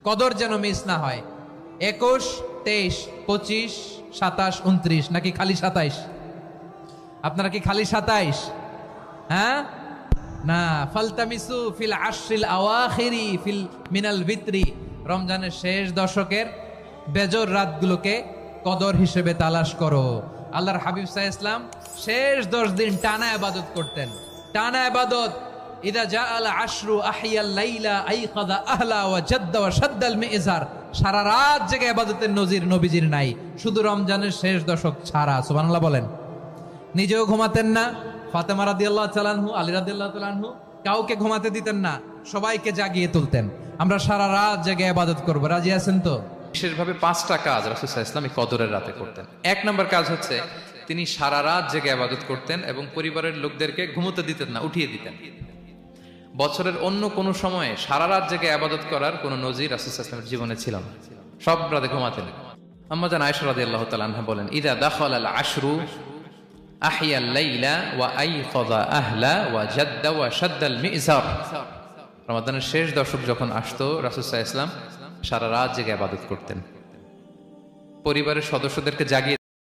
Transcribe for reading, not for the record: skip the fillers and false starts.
কদর যেন মিস না হয়। 21, 23, 25, 27, 29 নাকি খালি 27? আপনারা কি খালি 27? হ্যাঁ না, ফালতামিসু ফিল আশরিল আওয়াখিরি ফিল মিনাল ভিতরি, রমজানের শেষ দশকের বেজর রাতগুলোকে কদর হিসেবে তালাশ করো। আল্লাহর হাবিব সাল্লাল্লাহু আলাইহি ওয়াসাল্লাম শেষ 10 দিন টানা ইবাদত করতেন, টানা ইবাদত। ইদা জাআল আশরু আহিয়াল লাইলা আইকাদা আহলা ওয়া জাদ্দা ওয়া শাদ্দাল মিজার। সারা রাত জেগে ইবাদতের নজির নবীজির নাই, শুধু রমজানের শেষ দশক ছাড়া। সুবহানাল্লাহ বলেন। নিজেও ঘুমাতেন না, ফাতেমা রাদিয়াল্লাহু তাআলা আনহু, আলী রাদিয়াল্লাহু তাআলা আনহু কাউকে ঘুমাতে দিতেন না, সবাইকে জাগিয়ে তুলতেন। আমরা সারা রাত জেগে ইবাদত করব, রাজি আছেন তো? বিশেষভাবে 5টা কাজ রাসূল সাল্লাল্লাহু আলাইহি ওয়াসাল্লাম এই কদরের রাতে করতেন। 1 নম্বর কাজ হচ্ছে তিনি সারা রাত জেগে ইবাদত করতেন এবং পরিবারের লোকদেরকে ঘুমোতে দিতেন না, উঠিয়ে দিতেন। বছরের অন্য কোনো সময়ে সারা রাত জেগে ইবাদত করার কোনো নজির রাসূল সাল্লাল্লাহু আলাইহি ওয়াসাল্লামের জীবনে ছিল না, সব রাতে ঘুমাতেন। আম্মা জান আয়েশা রাদিয়াল্লাহু তাআলা আনহা বলেন, ইদা দাখালাল আশরু আহিয়াল লাইলা ওয়া আইকাযা আহলা ওয়া জাদ্দা ওয়া শাদ্দাল মিজার। রমাদানের শেষ দশক যখন আসতো, রাসূল সাল্লাল্লাহু আলাইহি ওয়াসাল্লাম সারা রাত জেগে ইবাদত করতেন, পরিবারের সদস্যদেরকে জাগিয়ে